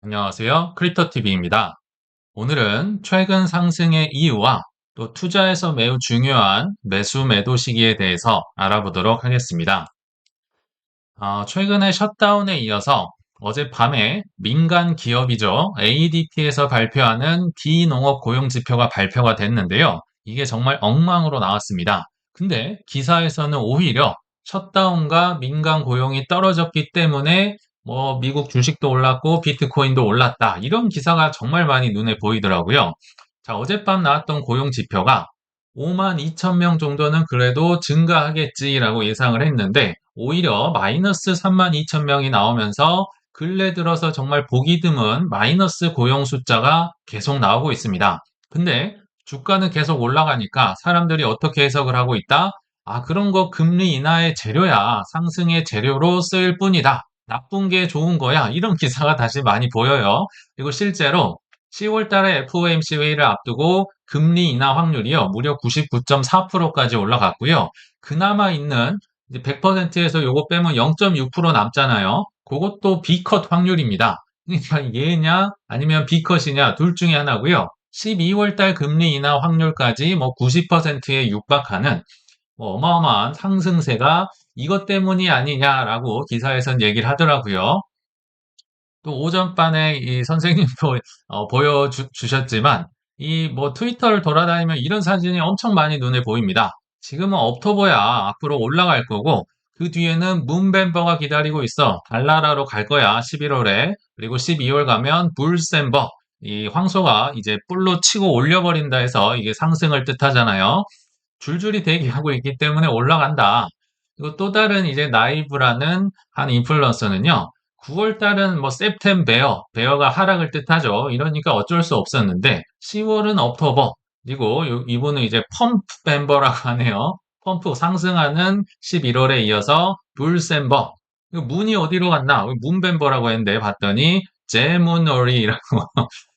안녕하세요. 크립토TV입니다. 오늘은 최근 상승의 이유와 또 투자에서 매우 중요한 매수 매도 시기에 대해서 알아보도록 하겠습니다. 최근에 셧다운에 이어서 어젯밤에 민간 기업이죠. ADP에서 발표하는 비농업 고용 지표가 발표가 됐는데요. 이게 정말 엉망으로 나왔습니다. 근데 기사에서는 오히려 셧다운과 민간 고용이 떨어졌기 때문에 뭐 미국 주식도 올랐고 비트코인도 올랐다. 이런 기사가 정말 많이 눈에 보이더라고요. 자, 어젯밤 나왔던 고용 지표가 5만 2천 명 정도는 그래도 증가하겠지라고 예상을 했는데 오히려 마이너스 3만 2천 명이 나오면서 근래 들어서 정말 보기 드문 마이너스 고용 숫자가 계속 나오고 있습니다. 근데 주가는 계속 올라가니까 사람들이 어떻게 해석을 하고 있다? 아, 그런 거 금리 인하의 재료야. 상승의 재료로 쓰일 뿐이다. 나쁜 게 좋은 거야. 이런 기사가 다시 많이 보여요. 그리고 실제로 10월 달에 FOMC 회의를 앞두고 금리 인하 확률이요. 무려 99.4%까지 올라갔고요. 그나마 있는 100%에서 요거 빼면 0.6% 남잖아요. 그것도 B컷 확률입니다. 그러니까 얘냐 아니면 B컷이냐 둘 중에 하나고요. 12월 달 금리 인하 확률까지 뭐 90%에 육박하는 뭐 어마어마한 상승세가 이것 때문이 아니냐라고 기사에선 얘기를 하더라고요. 또 오전반에 이 선생님도 보여주셨지만 이 뭐 트위터를 돌아다니면 이런 사진이 엄청 많이 눈에 보입니다. 지금은 업토버야 앞으로 올라갈 거고 그 뒤에는 문벤버가 기다리고 있어. 달나라로 갈 거야 11월에. 그리고 12월 가면 불셈버 이 황소가 이제 뿔로 치고 올려버린다 해서 이게 상승을 뜻하잖아요. 줄줄이 대기하고 있기 때문에 올라간다. 그리고 또 다른 이제 나이브라는 한 인플루언서는요. 9월 달은 뭐 세프템베어, 베어가 하락을 뜻하죠. 이러니까 어쩔 수 없었는데 10월은 옥토버, 그리고 이분은 이제 펌프 멤버라고 하네요. 펌프 상승하는 11월에 이어서 불셈버. 문이 어디로 갔나? 문벤버라고 했는데 봤더니 제문어리라고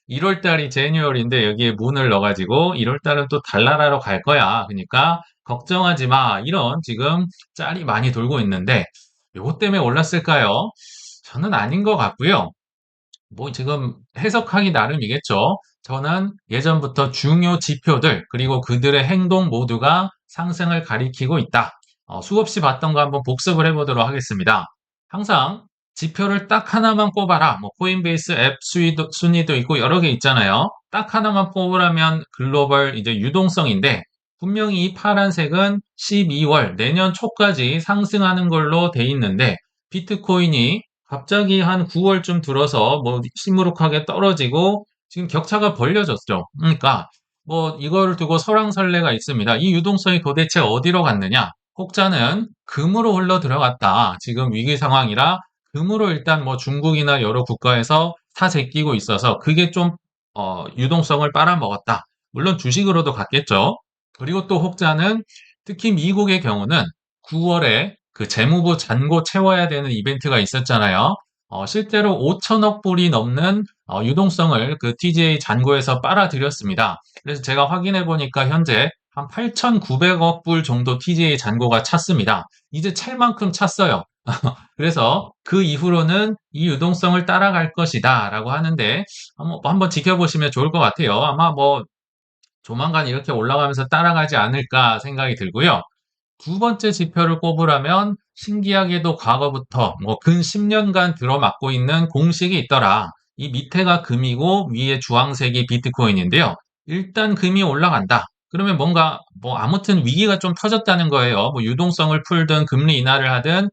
1월 달이 제뉴얼인데 여기에 문을 넣어가지고 1월 달은 또 달나라로 갈 거야. 그러니까 걱정하지 마. 이런 지금 짤이 많이 돌고 있는데 요것 때문에 올랐을까요? 저는 아닌 것 같고요. 뭐 지금 해석하기 나름이겠죠. 저는 예전부터 중요 지표들 그리고 그들의 행동 모두가 상승을 가리키고 있다. 수없이 봤던 거 한번 복습을 해보도록 하겠습니다. 항상 지표를 딱 하나만 꼽아라. 뭐 코인베이스 앱 순위도 있고 여러 개 있잖아요. 딱 하나만 뽑으라면 글로벌 이제 유동성인데 분명히 이 파란색은 12월 내년 초까지 상승하는 걸로 돼 있는데 비트코인이 갑자기 한 9월쯤 들어서 뭐 시무룩하게 떨어지고 지금 격차가 벌려졌죠. 그러니까 뭐 이거를 두고 설왕설래가 있습니다. 이 유동성이 도대체 어디로 갔느냐? 혹자는 금으로 흘러 들어갔다. 지금 위기 상황이라 금으로 일단 뭐 중국이나 여러 국가에서 사 제끼고 있어서 그게 좀 유동성을 빨아먹었다. 물론 주식으로도 갔겠죠. 그리고 또 혹자는 특히 미국의 경우는 9월에 그 재무부 잔고 채워야 되는 이벤트가 있었잖아요. 실제로 5천억 불이 넘는 유동성을 그 TJ 잔고에서 빨아들였습니다. 그래서 제가 확인해 보니까 현재 한 8,900억 불 정도 TJ 잔고가 찼습니다. 이제 찰 만큼 찼어요. 그래서 그 이후로는 이 유동성을 따라갈 것이다 라고 하는데 한번 지켜보시면 좋을 것 같아요. 아마 뭐 조만간 이렇게 올라가면서 따라가지 않을까 생각이 들고요. 두 번째 지표를 꼽으라면 신기하게도 과거부터 뭐 근 10년간 들어맞고 있는 공식이 있더라. 이 밑에가 금이고 위에 주황색이 비트코인인데요. 일단 금이 올라간다. 그러면 뭔가 뭐 아무튼 위기가 좀 터졌다는 거예요. 뭐 유동성을 풀든 금리 인하를 하든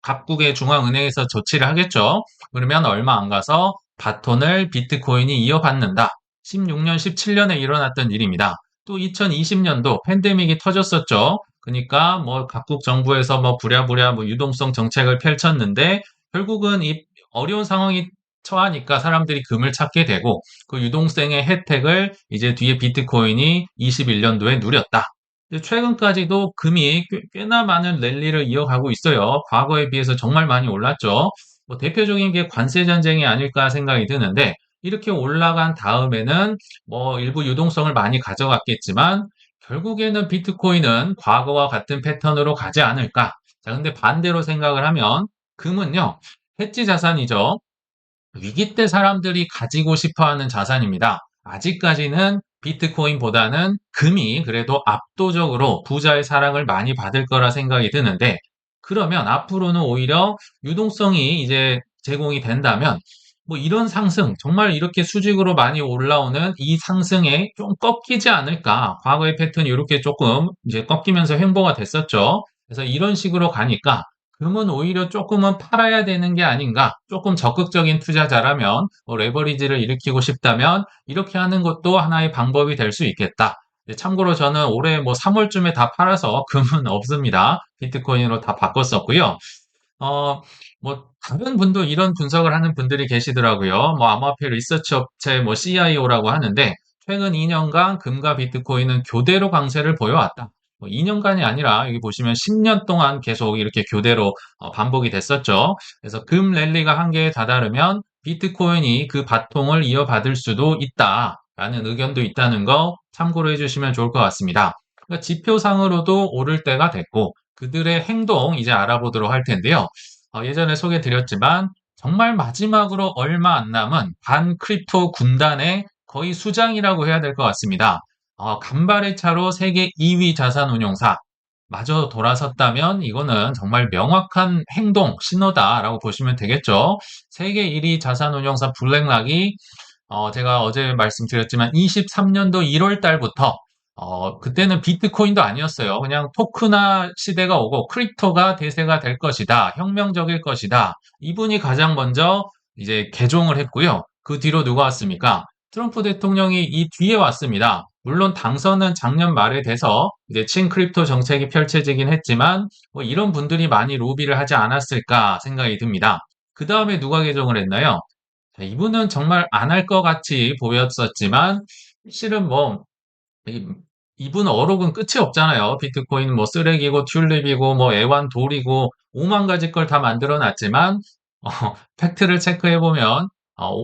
각국의 중앙은행에서 조치를 하겠죠. 그러면 얼마 안 가서 바톤을 비트코인이 이어받는다. 16년, 17년에 일어났던 일입니다. 또 2020년도 팬데믹이 터졌었죠. 그러니까 뭐 각국 정부에서 뭐 부랴부랴 뭐 유동성 정책을 펼쳤는데 결국은 이 어려운 상황이 처하니까 사람들이 금을 찾게 되고 그 유동성의 혜택을 이제 뒤에 비트코인이 21년도에 누렸다. 최근까지도 금이 꽤나 많은 랠리를 이어가고 있어요. 과거에 비해서 정말 많이 올랐죠. 뭐 대표적인 게 관세 전쟁이 아닐까 생각이 드는데 이렇게 올라간 다음에는 뭐 일부 유동성을 많이 가져갔겠지만 결국에는 비트코인은 과거와 같은 패턴으로 가지 않을까. 자, 근데 반대로 생각을 하면 금은요, 해지 자산이죠. 위기 때 사람들이 가지고 싶어 하는 자산입니다. 아직까지는 비트코인보다는 금이 그래도 압도적으로 부자의 사랑을 많이 받을 거라 생각이 드는데, 그러면 앞으로는 오히려 유동성이 이제 제공이 된다면, 뭐 이런 상승, 정말 이렇게 수직으로 많이 올라오는 이 상승에 좀 꺾이지 않을까. 과거의 패턴이 이렇게 조금 이제 꺾이면서 횡보가 됐었죠. 그래서 이런 식으로 가니까 금은 오히려 조금은 팔아야 되는 게 아닌가. 조금 적극적인 투자자라면, 레버리지를 일으키고 싶다면, 이렇게 하는 것도 하나의 방법이 될 수 있겠다. 네, 참고로 저는 올해 뭐 3월쯤에 다 팔아서 금은 없습니다. 비트코인으로 다 바꿨었고요. 어, 뭐, 다른 분도 이런 분석을 하는 분들이 계시더라고요. 뭐, 암호화폐 리서치 업체, 뭐, CIO라고 하는데, 최근 2년간 금과 비트코인은 교대로 강세를 보여왔다. 뭐 2년간이 아니라, 여기 보시면 10년 동안 계속 이렇게 교대로 반복이 됐었죠. 그래서 금 랠리가 한계에 다다르면 비트코인이 그 바통을 이어받을 수도 있다. 라는 의견도 있다는 거 참고로 해주시면 좋을 것 같습니다. 그러니까 지표상으로도 오를 때가 됐고, 그들의 행동 이제 알아보도록 할 텐데요. 예전에 소개 드렸지만 정말 마지막으로 얼마 안 남은 반 크립토 군단의 거의 수장이라고 해야 될 것 같습니다. 간발의 차로 세계 2위 자산 운용사 마저 돌아섰다면 이거는 정말 명확한 행동 신호다라고 보시면 되겠죠. 세계 1위 자산 운용사 블랙락이 제가 어제 말씀드렸지만 23년도 1월 달부터 그때는 비트코인도 아니었어요. 그냥 토크나 시대가 오고 크립토가 대세가 될 것이다. 혁명적일 것이다. 이분이 가장 먼저 이제 개종을 했고요. 그 뒤로 누가 왔습니까? 트럼프 대통령이 이 뒤에 왔습니다. 물론 당선은 작년 말에 돼서 이제 친크립토 정책이 펼쳐지긴 했지만 뭐 이런 분들이 많이 로비를 하지 않았을까 생각이 듭니다. 그 다음에 누가 개종을 했나요? 자, 이분은 정말 안 할 것 같이 보였었지만 실은 뭐 이, 이분 어록은 끝이 없잖아요. 비트코인 뭐 쓰레기고 튤립이고 뭐 애완돌이고 오만 가지 걸 다 만들어 놨지만 어, 팩트를 체크해 보면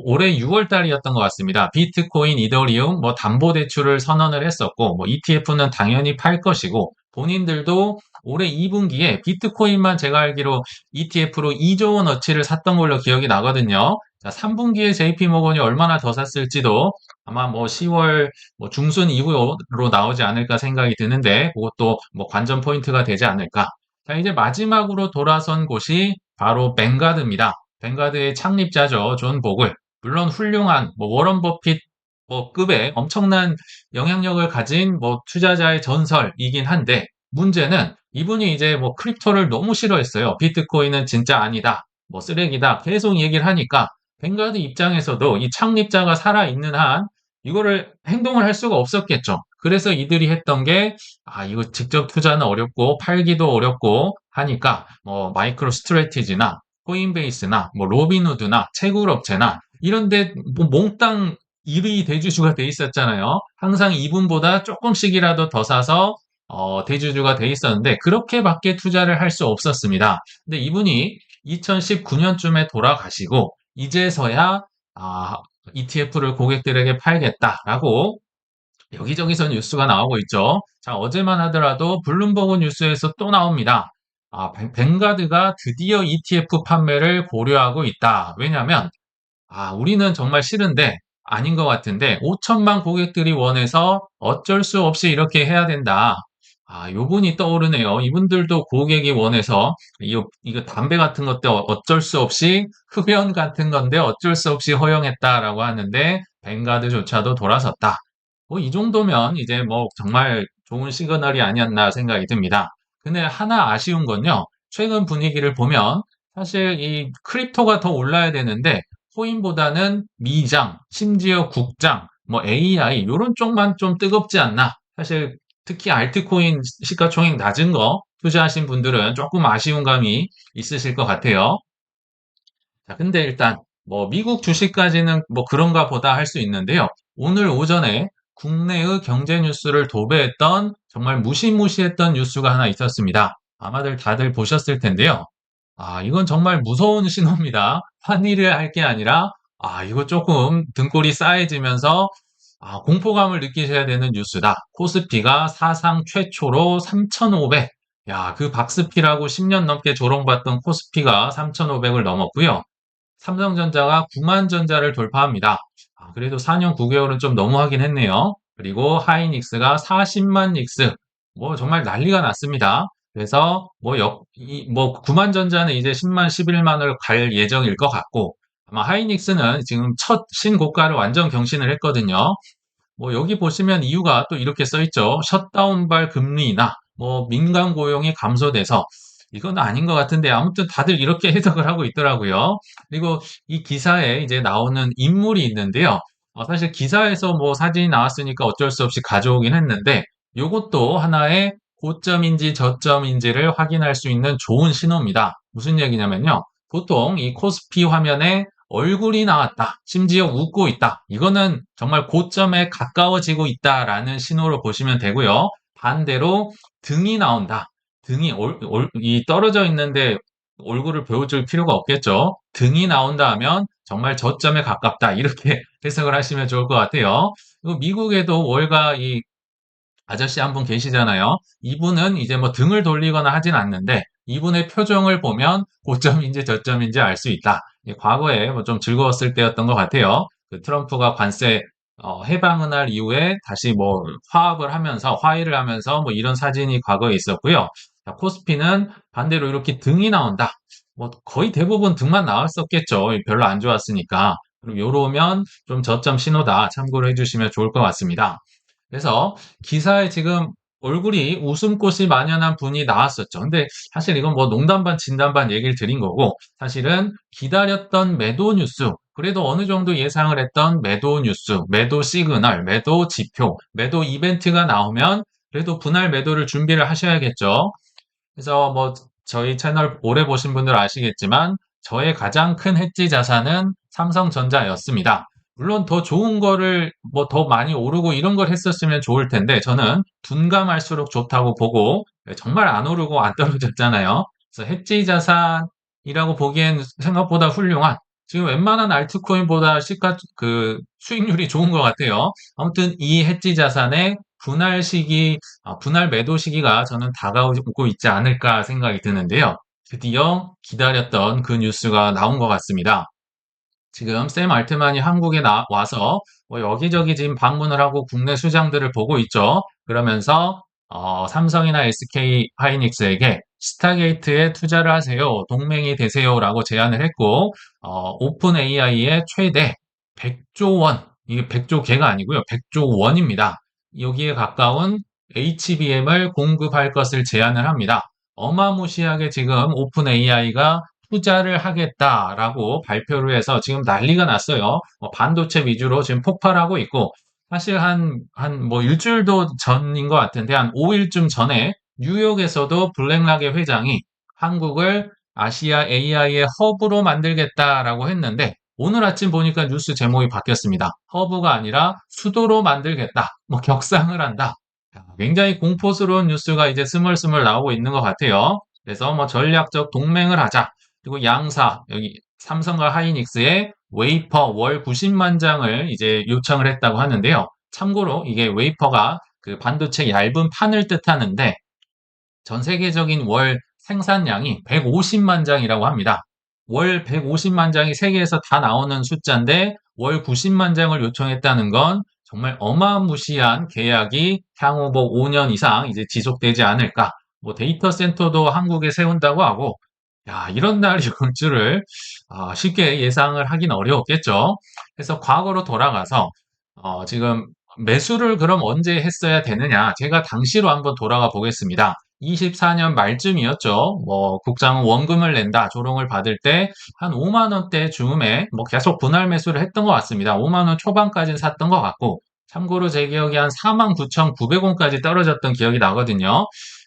올해 6월 달이었던 것 같습니다. 비트코인, 이더리움 뭐 담보대출을 선언을 했었고 뭐 ETF는 당연히 팔 것이고 본인들도 올해 2분기에 비트코인만 제가 알기로 ETF로 2조 원어치를 샀던 걸로 기억이 나거든요. 자, 3분기에 JP모건이 얼마나 더 샀을지도 아마 뭐 10월 뭐 중순 이후로 나오지 않을까 생각이 드는데 그것도 뭐 관전 포인트가 되지 않을까. 자, 이제 마지막으로 돌아선 곳이 바로 뱅가드입니다. 뱅가드의 창립자죠. 존 보글. 물론 훌륭한 뭐 워런 버핏 뭐 급의 엄청난 영향력을 가진 뭐 투자자의 전설이긴 한데 문제는 이분이 이제 뭐 크립토를 너무 싫어했어요. 비트코인은 진짜 아니다. 뭐 쓰레기다. 계속 얘기를 하니까 뱅가드 입장에서도 이 창립자가 살아있는 한 이거를 행동을 할 수가 없었겠죠. 그래서 이들이 했던 게, 이거 직접 투자는 어렵고, 팔기도 어렵고 하니까, 뭐, 마이크로 스트래티지나, 코인베이스나, 뭐, 로빈후드나, 채굴업체나, 이런데 뭐 몽땅 1위 대주주가 돼 있었잖아요. 항상 이분보다 조금씩이라도 더 사서, 대주주가 돼 있었는데, 그렇게밖에 투자를 할 수 없었습니다. 근데 이분이 2019년쯤에 돌아가시고, 이제서야, ETF를 고객들에게 팔겠다라고 여기저기서 뉴스가 나오고 있죠. 자, 어제만 하더라도 블룸버그 뉴스에서 또 나옵니다. 뱅가드가 드디어 ETF 판매를 고려하고 있다. 왜냐하면 우리는 정말 싫은데 아닌 것 같은데 5천만 고객들이 원해서 어쩔 수 없이 이렇게 해야 된다. 요분이 떠오르네요. 이분들도 고객이 원해서 이거 담배 같은 것도 어쩔 수 없이 흡연 같은 건데 어쩔 수 없이 허용했다라고 하는데 뱅가드조차도 돌아섰다. 이 정도면 이제 뭐 정말 좋은 시그널이 아니었나 생각이 듭니다. 근데 하나 아쉬운 건요. 최근 분위기를 보면 사실 이 크립토가 더 올라야 되는데 코인보다는 미장, 심지어 국장, 뭐 AI 이런 쪽만 좀 뜨겁지 않나. 사실 특히 알트코인 시가총액 낮은 거 투자하신 분들은 조금 아쉬운 감이 있으실 것 같아요. 자, 근데 일단 뭐 미국 주식까지는 뭐 그런가 보다 할 수 있는데요. 오늘 오전에 국내의 경제 뉴스를 도배했던 정말 무시무시했던 뉴스가 하나 있었습니다. 아마들 다들 보셨을 텐데요. 이건 정말 무서운 신호입니다. 환희를 할 게 아니라, 이거 조금 등골이 싸해지면서, 공포감을 느끼셔야 되는 뉴스다. 코스피가 사상 최초로 3,500. 야, 그 박스피라고 10년 넘게 조롱받던 코스피가 3,500을 넘었고요. 삼성전자가 9만 전자를 돌파합니다. 그래도 4년 9개월은 좀 너무하긴 했네요. 그리고 하이닉스가 40만 닉스. 뭐 정말 난리가 났습니다. 그래서 뭐 9만 전자는 이제 10만, 11만을 갈 예정일 것 같고 아마 하이닉스는 지금 첫 신고가를 완전 경신을 했거든요. 뭐 여기 보시면 이유가 또 이렇게 써 있죠. 셧다운발 금리 인하, 뭐 민간 고용이 감소돼서 이건 아닌 것 같은데 아무튼 다들 이렇게 해석을 하고 있더라고요. 그리고 이 기사에 이제 나오는 인물이 있는데요. 사실 기사에서 뭐 사진이 나왔으니까 어쩔 수 없이 가져오긴 했는데 이것도 하나의 고점인지 저점인지를 확인할 수 있는 좋은 신호입니다. 무슨 얘기냐면요. 보통 이 코스피 화면에 얼굴이 나왔다. 심지어 웃고 있다. 이거는 정말 고점에 가까워지고 있다라는 신호로 보시면 되고요. 반대로 등이 나온다. 등이 이 떨어져 있는데 얼굴을 보여줄 필요가 없겠죠. 등이 나온다 하면 정말 저점에 가깝다. 이렇게 해석을 하시면 좋을 것 같아요. 그리고 미국에도 월가 이 아저씨 한 분 계시잖아요. 이분은 이제 뭐 등을 돌리거나 하진 않는데 이분의 표정을 보면 고점인지 저점인지 알 수 있다. 과거에 뭐 좀 즐거웠을 때였던 것 같아요. 그 트럼프가 관세 해방을 할 이후에 다시 뭐 화합을 하면서 화해를 하면서 뭐 이런 사진이 과거에 있었고요. 자, 코스피는 반대로 이렇게 등이 나온다. 뭐 거의 대부분 등만 나왔었겠죠. 별로 안 좋았으니까. 그럼 요러면 좀 저점 신호다. 참고로 해주시면 좋을 것 같습니다. 그래서 기사에 지금 얼굴이 웃음꽃이 만연한 분이 나왔었죠. 근데 사실 이건 뭐 농담 반 진담 반 얘기를 드린 거고 사실은 기다렸던 매도 뉴스, 그래도 어느 정도 예상을 했던 매도 뉴스, 매도 시그널, 매도 지표, 매도 이벤트가 나오면 그래도 분할 매도를 준비를 하셔야겠죠. 그래서 뭐 저희 채널 오래 보신 분들 아시겠지만 저의 가장 큰 해지 자산은 삼성전자였습니다. 물론 더 좋은 거를 뭐 더 많이 오르고 이런 걸 했었으면 좋을 텐데 저는 둔감할수록 좋다고 보고 정말 안 오르고 안 떨어졌잖아요. 그래서 해지 자산이라고 보기엔 생각보다 훌륭한 지금 웬만한 알트코인보다 수익률이 좋은 것 같아요. 아무튼 이 해지 자산의 분할 매도 시기가 저는 다가오고 있지 않을까 생각이 드는데요. 드디어 기다렸던 그 뉴스가 나온 것 같습니다. 지금 샘 알트만이 한국에 와서 뭐 여기저기 지금 방문을 하고 국내 수장들을 보고 있죠. 그러면서 삼성이나 SK 하이닉스에게 스타게이트에 투자를 하세요. 동맹이 되세요라고 제안을 했고 오픈 AI의 최대 100조 원, 이게 100조 개가 아니고요. 100조 원입니다. 여기에 가까운 HBM을 공급할 것을 제안을 합니다. 어마무시하게 지금 오픈 AI가 투자를 하겠다라고 발표를 해서 지금 난리가 났어요. 반도체 위주로 지금 폭발하고 있고, 사실 뭐 일주일도 전인 것 같은데, 한 5일쯤 전에 뉴욕에서도 블랙락의 회장이 한국을 아시아 AI의 허브로 만들겠다라고 했는데, 오늘 아침 보니까 뉴스 제목이 바뀌었습니다. 허브가 아니라 수도로 만들겠다. 뭐 격상을 한다. 굉장히 공포스러운 뉴스가 이제 스멀스멀 나오고 있는 것 같아요. 그래서 뭐 전략적 동맹을 하자. 그리고 양사, 여기 삼성과 하이닉스의 웨이퍼 월 90만 장을 이제 요청을 했다고 하는데요. 참고로 이게 웨이퍼가 그 반도체 얇은 판을 뜻하는데 전 세계적인 월 생산량이 150만 장이라고 합니다. 월 150만 장이 세계에서 다 나오는 숫자인데 월 90만 장을 요청했다는 건 정말 어마무시한 계약이 향후 뭐 5년 이상 이제 지속되지 않을까. 뭐 데이터 센터도 한국에 세운다고 하고 야, 이런 날이 올 줄을 쉽게 예상을 하긴 어려웠겠죠. 그래서 과거로 돌아가서 지금 매수를 그럼 언제 했어야 되느냐? 제가 당시로 한번 돌아가 보겠습니다. 24년 말쯤이었죠. 뭐 국장은 원금을 낸다, 조롱을 받을 때 한 5만 원대 즈음에 뭐 계속 분할 매수를 했던 것 같습니다. 5만 원 초반까지는 샀던 것 같고 참고로 제 기억이 한 49,900원까지 떨어졌던 기억이 나거든요.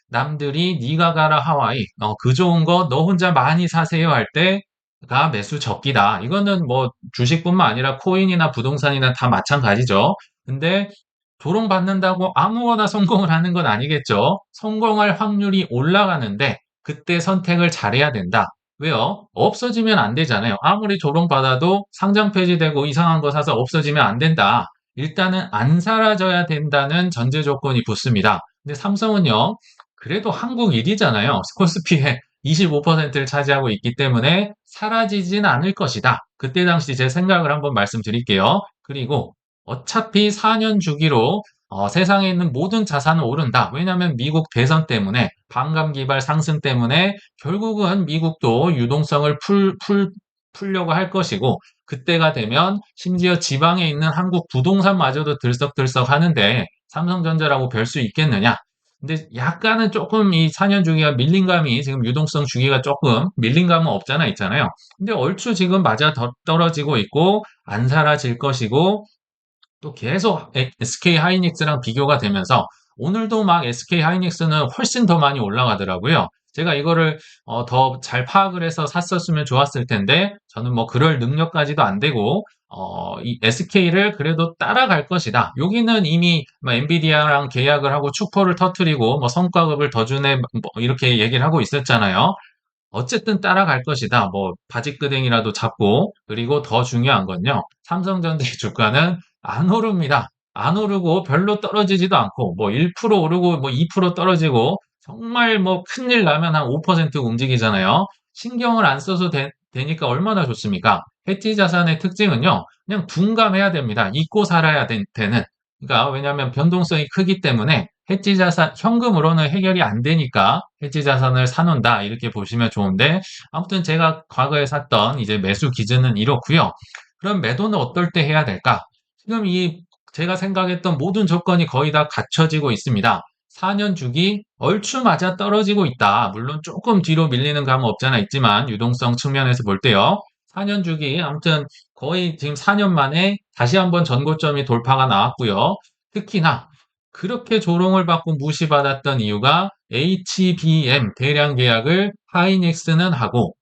남들이 네가 가라 하와이, 그 좋은 거 너 혼자 많이 사세요 할 때가 매수 적기다. 이거는 뭐 주식뿐만 아니라 코인이나 부동산이나 다 마찬가지죠. 근데 조롱받는다고 아무거나 성공을 하는 건 아니겠죠. 성공할 확률이 올라가는데 그때 선택을 잘해야 된다. 왜요? 없어지면 안 되잖아요. 아무리 조롱받아도 상장 폐지되고 이상한 거 사서 없어지면 안 된다. 일단은 안 사라져야 된다는 전제 조건이 붙습니다. 근데 삼성은요, 그래도 한국 일이잖아요. 코스피에 25%를 차지하고 있기 때문에 사라지진 않을 것이다. 그때 당시 제 생각을 한번 말씀드릴게요. 그리고 어차피 4년 주기로 세상에 있는 모든 자산은 오른다. 왜냐하면 미국 대선 때문에 반감 기발 상승 때문에 결국은 미국도 유동성을 풀려고 할 것이고 그때가 되면 심지어 지방에 있는 한국 부동산마저도 들썩들썩 하는데 삼성전자라고 별 수 있겠느냐? 근데 약간은 조금 이 4년 주기가 밀린 감이 지금 유동성 주기가 조금 밀린 감은 없잖아 있잖아요. 근데 얼추 지금 맞아 떨어지고 있고 안 사라질 것이고 또 계속 SK 하이닉스랑 비교가 되면서 오늘도 막 SK 하이닉스는 훨씬 더 많이 올라가더라고요. 제가 이거를 더 잘 파악을 해서 샀었으면 좋았을 텐데 저는 뭐 그럴 능력까지도 안 되고 이 SK를 그래도 따라갈 것이다. 여기는 이미 뭐 엔비디아랑 계약을 하고 축포를 터트리고 뭐 성과급을 더 주네 뭐 이렇게 얘기를 하고 있었잖아요. 어쨌든 따라갈 것이다. 뭐 바지끄댕이라도 잡고 그리고 더 중요한 건요. 삼성전자의 주가는 안 오릅니다. 안 오르고 별로 떨어지지도 않고 뭐 1% 오르고 뭐 2% 떨어지고 정말 뭐 큰일 나면 한 5% 움직이잖아요. 신경을 안 써서 되니까 얼마나 좋습니까? 해지 자산의 특징은요. 그냥 둔감해야 됩니다. 잊고 살아야 되는. 그러니까 왜냐하면 변동성이 크기 때문에 해지 자산, 현금으로는 해결이 안 되니까 해지 자산을 사놓는다. 이렇게 보시면 좋은데, 아무튼 제가 과거에 샀던 이제 매수 기준은 이렇고요. 그럼 매도는 어떨 때 해야 될까? 지금 이 제가 생각했던 모든 조건이 거의 다 갖춰지고 있습니다. 4년 주기 얼추 맞아 떨어지고 있다. 물론 조금 뒤로 밀리는 감은 없잖아 있지만 유동성 측면에서 볼 때요. 4년 주기 아무튼 거의 지금 4년 만에 다시 한번 전고점이 돌파가 나왔고요. 특히나 그렇게 조롱을 받고 무시받았던 이유가 HBM 대량 계약을 하이닉스는 하고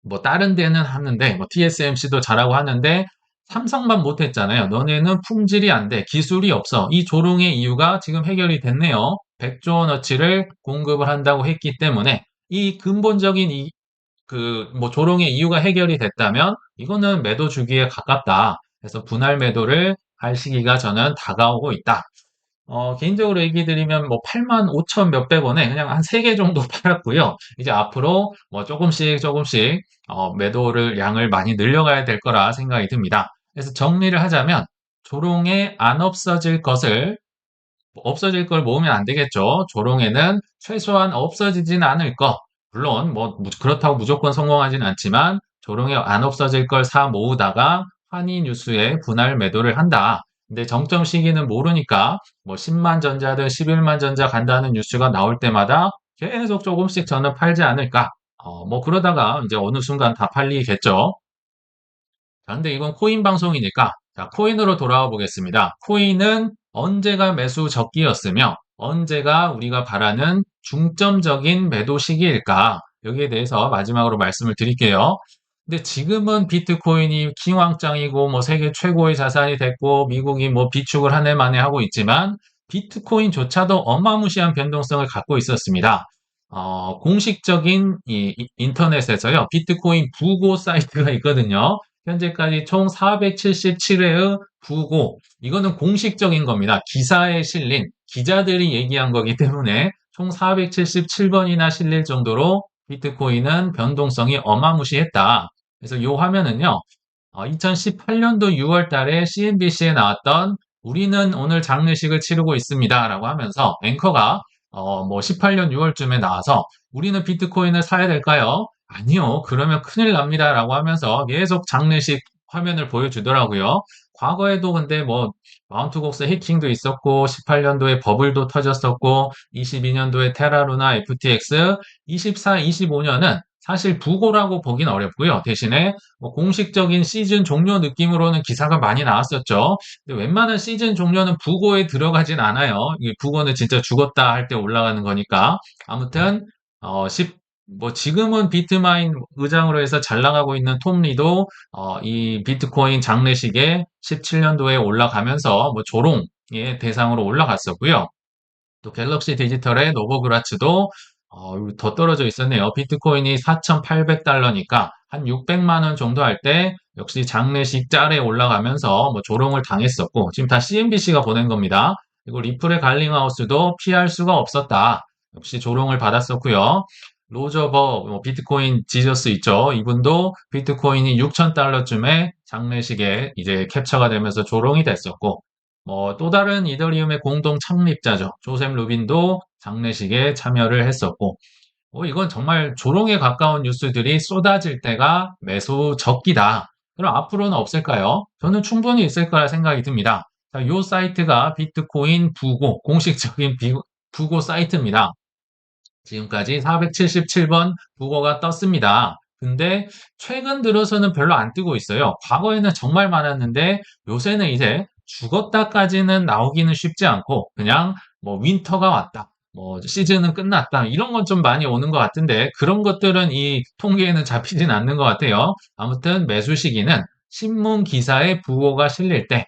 뭐 다른 데는 하는데 뭐 TSMC도 잘하고 하는데 삼성만 못했잖아요. 너네는 품질이 안 돼. 기술이 없어. 이 조롱의 이유가 지금 해결이 됐네요. 100조 원어치를 공급을 한다고 했기 때문에 이 근본적인 뭐 조롱의 이유가 해결이 됐다면 이거는 매도 주기에 가깝다. 그래서 분할 매도를 할 시기가 저는 다가오고 있다. 개인적으로 얘기 드리면 뭐 8만 5천 몇백 원에 그냥 한 3개 정도 팔았고요. 이제 앞으로 뭐 조금씩 매도를 양을 많이 늘려가야 될 거라 생각이 듭니다. 그래서 정리를 하자면 조롱에 안 없어질 것을 없어질 걸 모으면 안 되겠죠. 조롱에는 최소한 없어지진 않을 것. 물론 뭐 그렇다고 무조건 성공하진 않지만 조롱에 안 없어질 걸 사 모으다가 환희 뉴스에 분할 매도를 한다. 근데 정점 시기는 모르니까 뭐 10만 전자든 11만 전자 간다는 뉴스가 나올 때마다 계속 조금씩 저는 팔지 않을까. 뭐 그러다가 이제 어느 순간 다 팔리겠죠. 자, 근데 이건 코인 방송이니까 자, 코인으로 돌아와 보겠습니다. 코인은 언제가 매수 적기였으며 언제가 우리가 바라는 중점적인 매도 시기일까? 여기에 대해서 마지막으로 말씀을 드릴게요. 근데 지금은 비트코인이 킹왕짱이고 뭐 세계 최고의 자산이 됐고 미국이 뭐 비축을 한 해 만에 하고 있지만 비트코인조차도 어마무시한 변동성을 갖고 있었습니다. 공식적인 인터넷에서요, 비트코인 부고 사이트가 있거든요. 현재까지 총 477회의 부고, 이거는 공식적인 겁니다. 기사에 실린, 기자들이 얘기한 거기 때문에 총 477번이나 실릴 정도로 비트코인은 변동성이 어마무시했다. 그래서 이 화면은요, 2018년도 6월 달에 CNBC에 나왔던 우리는 오늘 장례식을 치르고 있습니다. 라고 하면서 앵커가 뭐 18년 6월쯤에 나와서 우리는 비트코인을 사야 될까요? 아니요. 그러면 큰일 납니다. 라고 하면서 계속 장례식 화면을 보여주더라고요. 과거에도 근데 뭐 마운트곡스 해킹도 있었고 18년도에 버블도 터졌었고 22년도에 테라루나 FTX 24, 25년은 사실 부고라고 보긴 어렵고요. 대신에 뭐 공식적인 시즌 종료 느낌으로는 기사가 많이 나왔었죠. 근데 웬만한 시즌 종료는 부고에 들어가진 않아요. 이게 부고는 진짜 죽었다 할 때 올라가는 거니까. 아무튼 뭐 지금은 비트마인 의장으로 해서 잘 나가고 있는 톰 리도 이 비트코인 장례식에 17년도에 올라가면서 뭐 조롱의 대상으로 올라갔었고요. 또 갤럭시 디지털의 노보그라츠도 더 떨어져 있었네요. 비트코인이 4,800달러니까 한 600만 원 정도 할 때 역시 장례식 짤에 올라가면서 뭐 조롱을 당했었고 지금 다 CNBC가 보낸 겁니다. 그리고 리플의 갈링하우스도 피할 수가 없었다. 역시 조롱을 받았었고요. 로저버, 비트코인 지저스 있죠. 이분도 비트코인이 6,000달러쯤에 장례식에 이제 캡처가 되면서 조롱이 됐었고, 또 다른 이더리움의 공동 창립자죠. 조셉 루빈도 장례식에 참여를 했었고, 이건 정말 조롱에 가까운 뉴스들이 쏟아질 때가 매수 적기다. 그럼 앞으로는 없을까요? 저는 충분히 있을 거라 생각이 듭니다. 자, 요 사이트가 비트코인 부고, 공식적인 부고 사이트입니다. 지금까지 477번 부고가 떴습니다. 근데 최근 들어서는 별로 안 뜨고 있어요. 과거에는 정말 많았는데 요새는 이제 죽었다까지는 나오기는 쉽지 않고 그냥 윈터가 왔다. 시즌은 끝났다. 이런 건 좀 많이 오는 것 같은데 그런 것들은 이 통계에는 잡히진 않는 것 같아요. 아무튼 매수 시기는 신문 기사에 부고가 실릴 때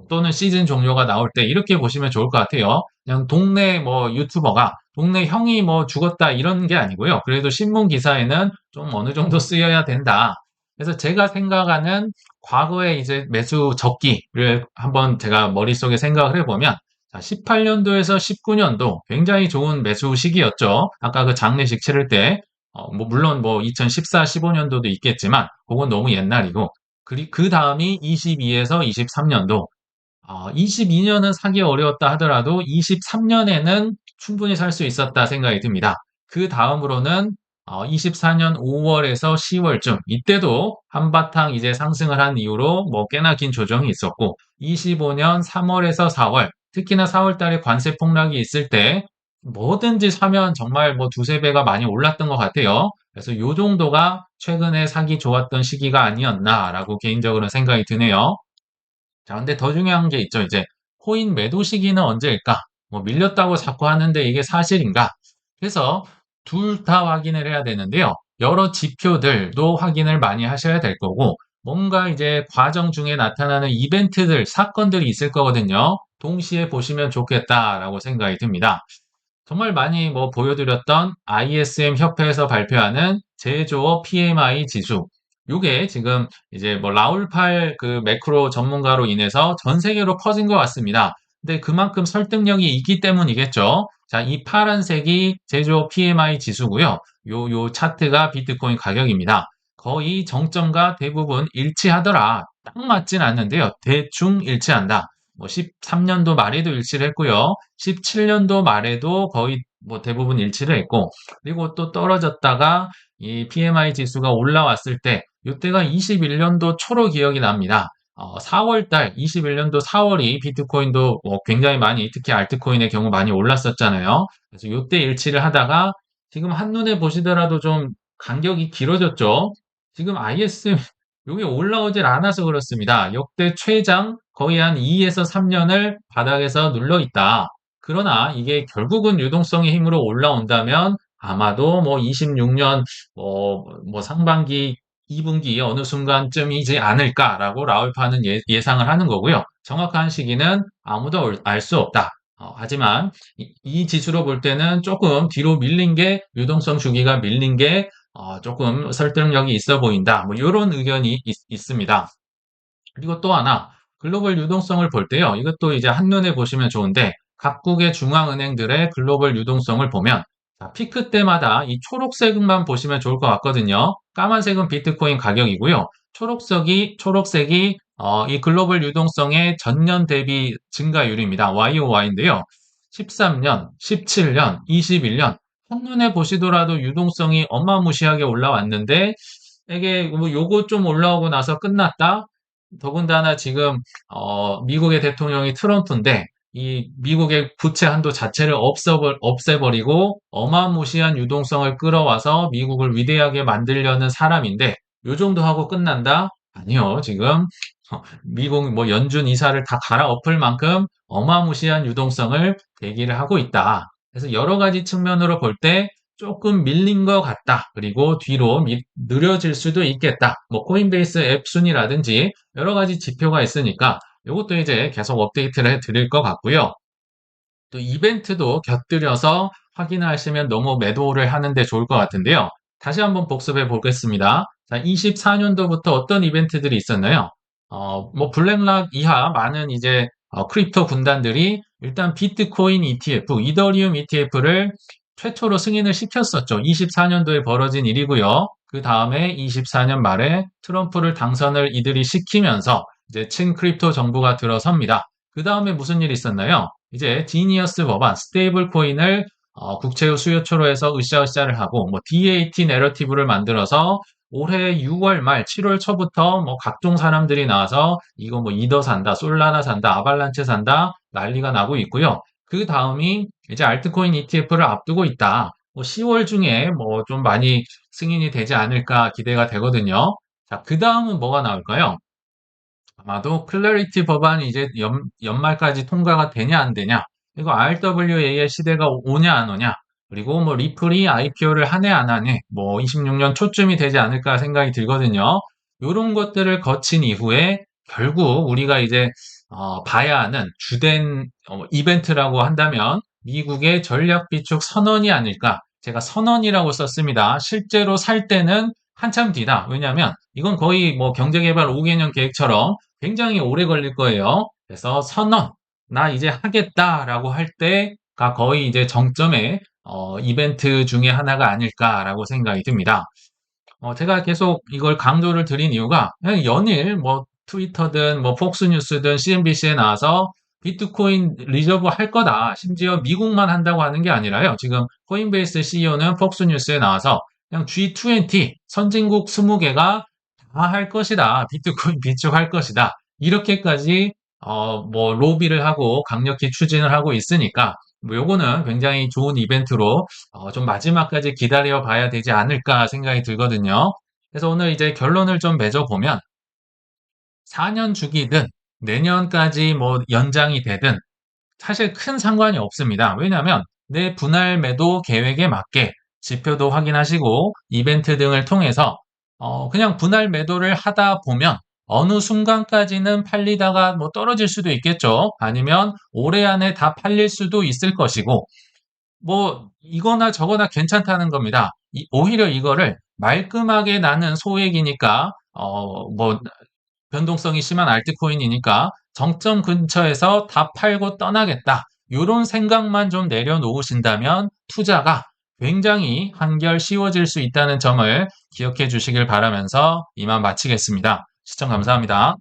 또는 시즌 종료가 나올 때 이렇게 보시면 좋을 것 같아요. 그냥 동네 유튜버가 동네 형이 죽었다 이런 게 아니고요. 그래도 신문 기사에는 좀 어느 정도 쓰여야 된다. 그래서 제가 생각하는 과거에 이제 매수 적기를 한번 제가 머릿속에 생각을 해보면 18년도에서 19년도 굉장히 좋은 매수 시기였죠. 아까 그 장례식 치를 때 물론 2014, 15년도도 있겠지만 그건 너무 옛날이고 그 다음이 22에서 23년도 22년은 사기 어려웠다 하더라도 23년에는 충분히 살 수 있었다 생각이 듭니다. 그 다음으로는 24년 5월에서 10월쯤 이때도 한바탕 이제 상승을 한 이후로 꽤나 긴 조정이 있었고 25년 3월에서 4월 특히나 4월 달에 관세 폭락이 있을 때 뭐든지 사면 정말 두세 배가 많이 올랐던 것 같아요. 그래서 요 정도가 최근에 사기 좋았던 시기가 아니었나라고 개인적으로 생각이 드네요. 자, 근데 더 중요한 게 있죠. 이제 코인 매도 시기는 언제일까? 밀렸다고 자꾸 하는데 이게 사실인가? 그래서 둘 다 확인을 해야 되는데요. 여러 지표들도 확인을 많이 하셔야 될 거고, 뭔가 이제 과정 중에 나타나는 이벤트들, 사건들이 있을 거거든요. 동시에 보시면 좋겠다라고 생각이 듭니다. 정말 많이 보여드렸던 ISM 협회에서 발표하는 제조업 PMI 지수. 요게 지금 이제 라울팔 그 매크로 전문가로 인해서 전 세계로 퍼진 것 같습니다. 근데 그만큼 설득력이 있기 때문이겠죠. 자, 이 파란색이 제조업 PMI 지수고요. 요 차트가 비트코인 가격입니다. 거의 정점과 대부분 일치하더라. 딱 맞진 않는데요. 대충 일치한다. 13년도 말에도 일치를 했고요. 17년도 말에도 거의 대부분 일치를 했고, 그리고 또 떨어졌다가 이 PMI 지수가 올라왔을 때, 이때가 21년도 초로 기억이 납니다. 4월 달, 21년도 4월이 비트코인도 굉장히 많이, 특히 알트코인의 경우 많이 올랐었잖아요. 그래서 이때 일치를 하다가 지금 한눈에 보시더라도 좀 간격이 길어졌죠. 지금 ISM, 이게 올라오질 않아서 그렇습니다. 역대 최장 거의 한 2에서 3년을 바닥에서 눌러 있다. 그러나 이게 결국은 유동성의 힘으로 올라온다면 아마도 26년 상반기 2분기 어느 순간쯤이지 않을까라고 라울파는 예상을 하는 거고요. 정확한 시기는 아무도 알 수 없다. 하지만 이 지수로 볼 때는 조금 뒤로 밀린 게 유동성 주기가 밀린 게 조금 설득력이 있어 보인다. 이런 의견이 있습니다. 그리고 또 하나, 글로벌 유동성을 볼 때요. 이것도 이제 한눈에 보시면 좋은데, 각국의 중앙은행들의 글로벌 유동성을 보면, 자, 피크 때마다 이 초록색만 보시면 좋을 것 같거든요. 까만색은 비트코인 가격이고요. 초록색이 이 글로벌 유동성의 전년 대비 증가율입니다. YOY인데요. 13년, 17년, 21년, 한눈에 보시더라도 유동성이 어마무시하게 올라왔는데, 이게 요거 좀 올라오고 나서 끝났다? 더군다나 지금 미국의 대통령이 트럼프인데 이 미국의 부채 한도 자체를 없애버리고 어마무시한 유동성을 끌어와서 미국을 위대하게 만들려는 사람인데 요 정도 하고 끝난다? 아니요. 지금 미국 연준 이사를 다 갈아엎을 만큼 어마무시한 유동성을 대기를 하고 있다. 그래서 여러 가지 측면으로 볼 때 조금 밀린 것 같다. 그리고 뒤로 느려질 수도 있겠다. 코인베이스 앱 순위라든지 여러 가지 지표가 있으니까 이것도 이제 계속 업데이트를 해 드릴 것 같고요. 또 이벤트도 곁들여서 확인하시면 너무 매도를 하는데 좋을 것 같은데요. 다시 한번 복습해 보겠습니다. 자, 24년도부터 어떤 이벤트들이 있었나요? 블랙락 이하 많은 크립토 군단들이 일단 비트코인 ETF, 이더리움 ETF를 최초로 승인을 시켰었죠. 24년도에 벌어진 일이고요. 그 다음에 24년 말에 트럼프를 당선을 이들이 시키면서 이제 친크립토 정부가 들어섭니다. 그 다음에 무슨 일이 있었나요? 이제 지니어스 법안, 스테이블 코인을 국채 수요처로 해서 으쌰으쌰를 하고 뭐 DAT 내러티브를 만들어서 올해 6월 말 7월 초부터 뭐 각종 사람들이 나와서 이거 뭐 이더 산다, 솔라나 산다, 아발란체 산다 난리가 나고 있고요. 그 다음이 이제 알트코인 ETF를 앞두고 있다. 뭐 10월 중에 뭐 좀 많이 승인이 되지 않을까 기대가 되거든요. 자, 그 다음은 뭐가 나올까요? 아마도 클래리티 법안이 이제 연말까지 통과가 되냐 안 되냐, 그리고 RWA의 시대가 오냐 안 오냐, 그리고 뭐 리플이 IPO를 하네 안 하네, 뭐 26년 초쯤이 되지 않을까 생각이 들거든요. 이런 것들을 거친 이후에 결국 우리가 이제 봐야 하는 주된 이벤트라고 한다면 미국의 전략 비축 선언이 아닐까. 제가 선언이라고 썼습니다. 실제로 살 때는 한참 뒤다. 왜냐하면 이건 거의 뭐 경제개발 5개년 계획처럼 굉장히 오래 걸릴 거예요. 그래서 선언, 나 이제 하겠다라고 할 때가 거의 이제 정점의 이벤트 중에 하나가 아닐까라고 생각이 듭니다. 제가 계속 이걸 강조를 드린 이유가 그냥 연일 뭐 트위터든 뭐 폭스뉴스든 CNBC에 나와서 비트코인 리저브 할 거다. 심지어 미국만 한다고 하는 게 아니라요. 지금 코인베이스 CEO는 폭스뉴스에 나와서 그냥 G20 선진국 20개가 다 할 것이다. 비트코인 비축할 것이다. 이렇게까지 뭐 로비를 하고 강력히 추진을 하고 있으니까 뭐 요거는 굉장히 좋은 이벤트로 좀 마지막까지 기다려 봐야 되지 않을까 생각이 들거든요. 그래서 오늘 이제 결론을 좀 맺어보면 4년 주기든 내년까지 뭐 연장이 되든 사실 큰 상관이 없습니다. 왜냐하면 내 분할 매도 계획에 맞게 지표도 확인하시고 이벤트 등을 통해서 그냥 분할 매도를 하다 보면 어느 순간까지는 팔리다가 뭐 떨어질 수도 있겠죠. 아니면 올해 안에 다 팔릴 수도 있을 것이고 뭐 이거나 저거나 괜찮다는 겁니다. 오히려 이거를 말끔하게 나는 소액이니까 뭐 변동성이 심한 알트코인이니까 정점 근처에서 다 팔고 떠나겠다. 이런 생각만 좀 내려놓으신다면 투자가 굉장히 한결 쉬워질 수 있다는 점을 기억해 주시길 바라면서 이만 마치겠습니다. 시청 감사합니다.